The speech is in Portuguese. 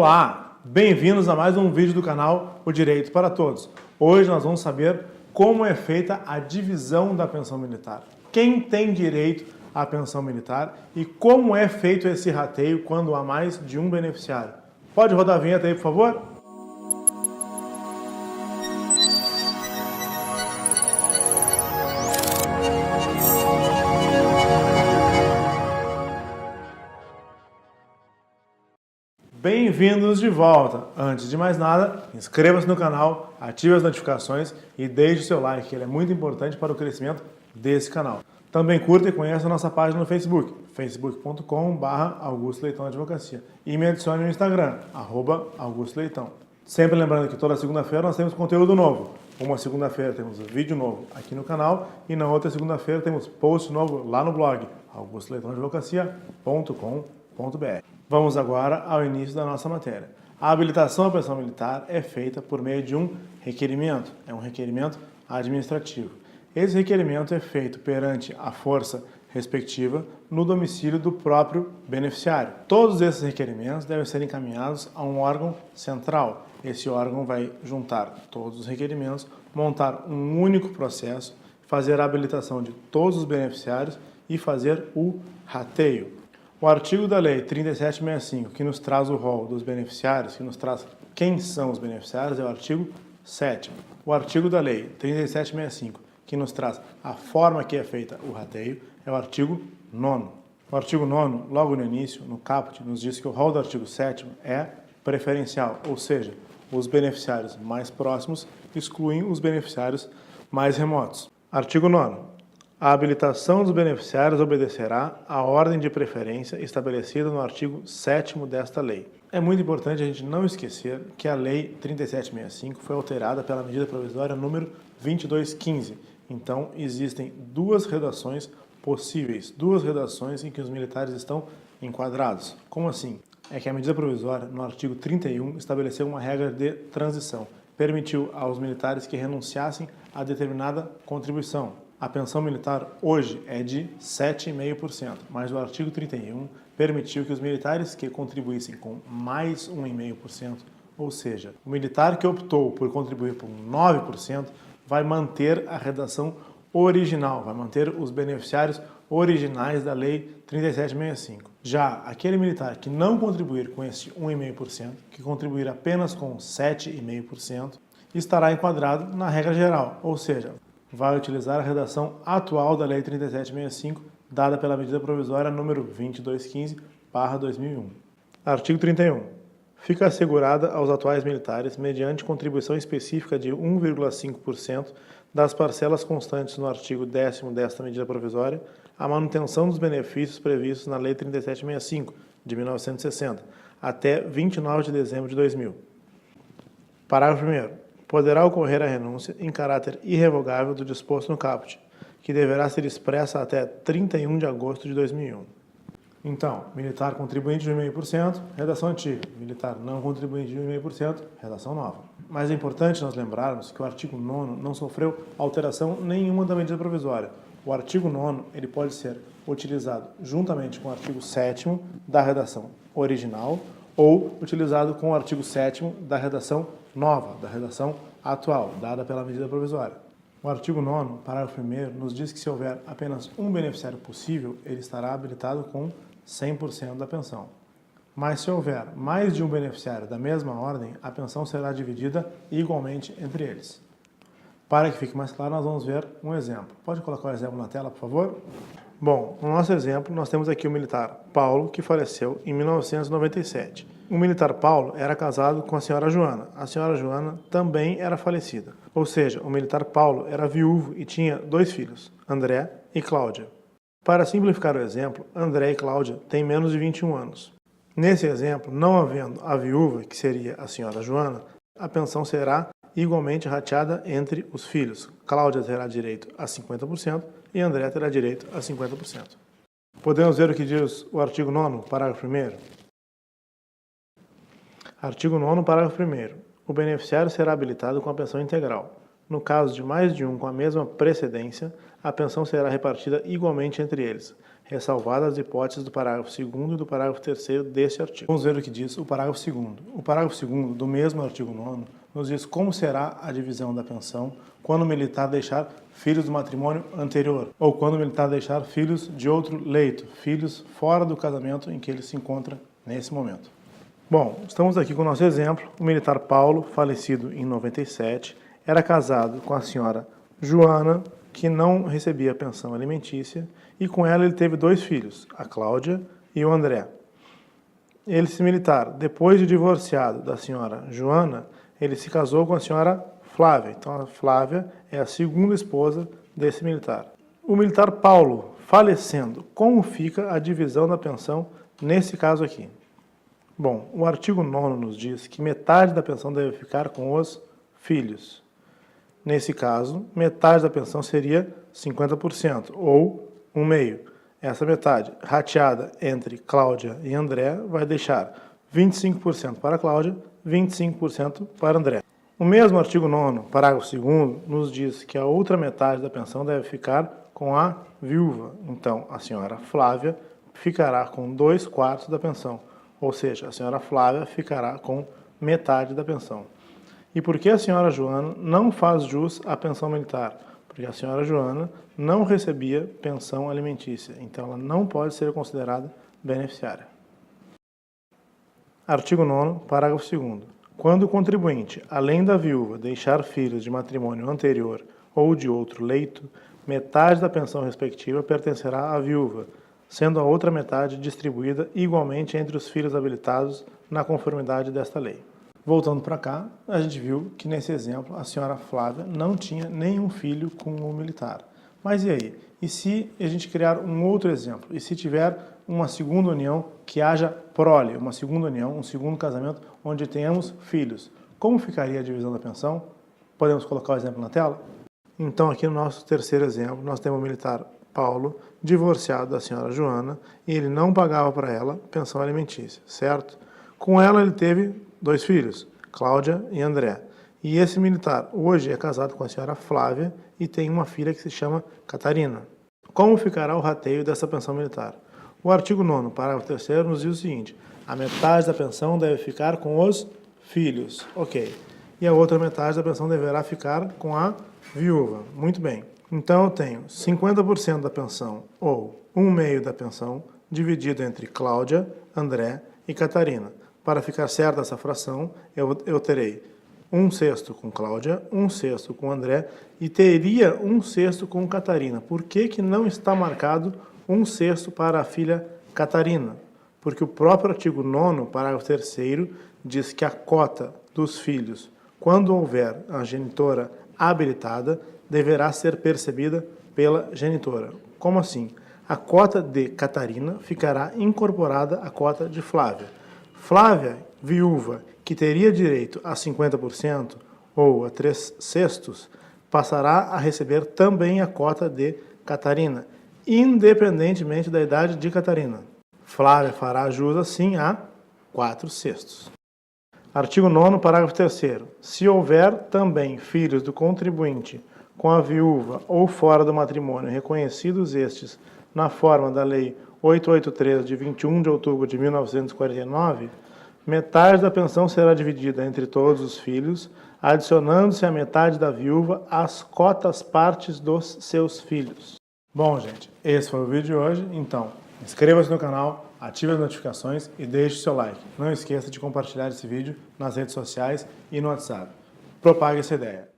Olá, bem-vindos a mais um vídeo do canal O Direito para Todos. Hoje nós vamos saber como é feita a divisão da pensão militar. Quem tem direito à pensão militar e como é feito esse rateio quando há mais de um beneficiário. Pode rodar a vinheta aí, por favor? Bem-vindos de volta! Antes de mais nada, inscreva-se no canal, ative as notificações e deixe o seu like, que ele é muito importante para o crescimento desse canal. Também curta e conheça a nossa página no Facebook, facebook.com/Augusto Leitão Advocacia. E me adicione no Instagram, @AugustoLeitão. Sempre lembrando que toda segunda-feira nós temos conteúdo novo. Uma segunda-feira temos vídeo novo aqui no canal e na outra segunda-feira temos post novo lá no blog, augustoleitãoadvocacia.com.br. Vamos agora ao início da nossa matéria. A habilitação à pensão militar é feita por meio de um requerimento. É um requerimento administrativo. Esse requerimento é feito perante a força respectiva no domicílio do próprio beneficiário. Todos esses requerimentos devem ser encaminhados a um órgão central. Esse órgão vai juntar todos os requerimentos, montar um único processo, fazer a habilitação de todos os beneficiários e fazer o rateio. O artigo da Lei 3765, que nos traz o rol dos beneficiários, que nos traz quem são os beneficiários, é o artigo 7º. O artigo da Lei 3765, que nos traz a forma que é feita o rateio, é o artigo 9º. O artigo 9º, logo no início, no caput, nos diz que o rol do artigo 7º é preferencial, ou seja, os beneficiários mais próximos excluem os beneficiários mais remotos. Artigo 9º. A habilitação dos beneficiários obedecerá à ordem de preferência estabelecida no artigo 7º desta lei. É muito importante a gente não esquecer que a Lei 3765 foi alterada pela medida provisória número 2215. Então, existem duas redações possíveis, duas redações em que os militares estão enquadrados. Como assim? É que a medida provisória, no artigo 31, estabeleceu uma regra de transição. Permitiu aos militares que renunciassem a determinada contribuição. A pensão militar hoje é de 7,5%, mas o artigo 31 permitiu que os militares que contribuíssem com mais 1,5%, ou seja, o militar que optou por contribuir por 9%, vai manter a redação original, vai manter os beneficiários originais da Lei 3765. Já aquele militar que não contribuir com esse 1,5%, que contribuir apenas com 7,5%, estará enquadrado na regra geral, ou seja, vai utilizar a redação atual da Lei 3765, dada pela medida provisória número 2215/2001. Artigo 31. Fica assegurada aos atuais militares, mediante contribuição específica de 1,5% das parcelas constantes no artigo 10º desta medida provisória, a manutenção dos benefícios previstos na Lei 3765, de 1960, até 29 de dezembro de 2000. Parágrafo 1º. Poderá ocorrer a renúncia em caráter irrevogável do disposto no caput, que deverá ser expressa até 31 de agosto de 2001. Então, militar contribuinte de 1,5%, redação antiga. Militar não contribuinte de 1,5%, redação nova. Mas é importante nós lembrarmos que o artigo 9º não sofreu alteração nenhuma da medida provisória. O artigo 9º ele pode ser utilizado juntamente com o artigo 7º da redação original ou utilizado com o artigo 7º da redação nova, da redação atual, dada pela medida provisória. O artigo 9º, parágrafo 1º, nos diz que se houver apenas um beneficiário possível, ele estará habilitado com 100% da pensão. Mas se houver mais de um beneficiário da mesma ordem, a pensão será dividida igualmente entre eles. Para que fique mais claro, nós vamos ver um exemplo. Pode colocar o exemplo na tela, por favor? Bom, no nosso exemplo, nós temos aqui o militar Paulo, que faleceu em 1997. O militar Paulo era casado com a senhora Joana. A senhora Joana também era falecida. Ou seja, o militar Paulo era viúvo e tinha 2 filhos, André e Cláudia. Para simplificar o exemplo, André e Cláudia têm menos de 21 anos. Nesse exemplo, não havendo a viúva, que seria a senhora Joana, a pensão será igualmente rateada entre os filhos. Cláudia terá direito a 50% e André terá direito a 50%. Podemos ver o que diz o artigo 9º, parágrafo 1º? Artigo 9º, parágrafo 1º. O beneficiário será habilitado com a pensão integral. No caso de mais de um com a mesma precedência, a pensão será repartida igualmente entre eles, ressalvadas as hipóteses do parágrafo 2º e do parágrafo 3º deste artigo. Vamos ver o que diz o parágrafo 2º. O parágrafo 2º do mesmo artigo 9º nos diz como será a divisão da pensão quando o militar deixar filhos do matrimônio anterior, ou quando o militar deixar filhos de outro leito, filhos fora do casamento em que ele se encontra nesse momento. Bom, estamos aqui com o nosso exemplo. O militar Paulo, falecido em 97, era casado com a senhora Joana, que não recebia pensão alimentícia, e com ela ele teve 2 filhos, a Cláudia e o André. Esse militar, depois de divorciado da senhora Joana, ele se casou com a senhora Flávia. Então a Flávia é a segunda esposa desse militar. O militar Paulo, falecendo, como fica a divisão da pensão nesse caso aqui? Bom, o artigo 9º nos diz que metade da pensão deve ficar com os filhos. Nesse caso, metade da pensão seria 50%, ou 1/2. Essa metade, rateada entre Cláudia e André, vai deixar 25% para Cláudia, 25% para André. O mesmo artigo 9º, parágrafo 2º, nos diz que a outra metade da pensão deve ficar com a viúva. Então, a senhora Flávia ficará com 2/4 da pensão, ou seja, a senhora Flávia ficará com metade da pensão. E por que a senhora Joana não faz jus à pensão militar? Porque a senhora Joana não recebia pensão alimentícia, então ela não pode ser considerada beneficiária. Artigo 9º, parágrafo 2º. Quando o contribuinte, além da viúva, deixar filhos de matrimônio anterior ou de outro leito, metade da pensão respectiva pertencerá à viúva, sendo a outra metade distribuída igualmente entre os filhos habilitados na conformidade desta lei. Voltando para cá, a gente viu que nesse exemplo a senhora Flávia não tinha nenhum filho com o militar. Mas e aí? E se a gente criar um outro exemplo? E se tiver uma segunda união que haja prole, uma segunda união, um segundo casamento, onde tenhamos filhos? Como ficaria a divisão da pensão? Podemos colocar o exemplo na tela? Então aqui no nosso terceiro exemplo, nós temos o militar Paulo, divorciado da senhora Joana, e ele não pagava para ela pensão alimentícia, certo? Com ela ele teve 2 filhos, Cláudia e André. E esse militar hoje é casado com a senhora Flávia e tem uma filha que se chama Catarina. Como ficará o rateio dessa pensão militar? O artigo 9º, parágrafo 3º, nos diz o seguinte: a metade da pensão deve ficar com os filhos. Ok. E a outra metade da pensão deverá ficar com a viúva. Muito bem. Então eu tenho 50% da pensão, ou 1/2 da pensão, dividido entre Cláudia, André e Catarina. Para ficar certa essa fração, eu terei 1/6 com Cláudia, 1/6 com André e teria 1/6 com Catarina. Por que que não está marcado 1/6 para a filha Catarina? Porque o próprio artigo 9º, parágrafo 3º, diz que a cota dos filhos, quando houver a genitora habilitada, deverá ser percebida pela genitora. Como assim? A cota de Catarina ficará incorporada à cota de Flávia. Flávia, viúva, que teria direito a 50% ou a 3/6, passará a receber também a cota de Catarina, independentemente da idade de Catarina. Flávia fará jus assim a 4/6. Artigo 9º, parágrafo 3º. Se houver também filhos do contribuinte com a viúva ou fora do matrimônio, reconhecidos estes na forma da Lei 883, de 21 de outubro de 1949, metade da pensão será dividida entre todos os filhos, adicionando-se a metade da viúva às cotas partes dos seus filhos. Bom, gente, esse foi o vídeo de hoje. Então, inscreva-se no canal, ative as notificações e deixe o seu like. Não esqueça de compartilhar esse vídeo nas redes sociais e no WhatsApp. Propague essa ideia.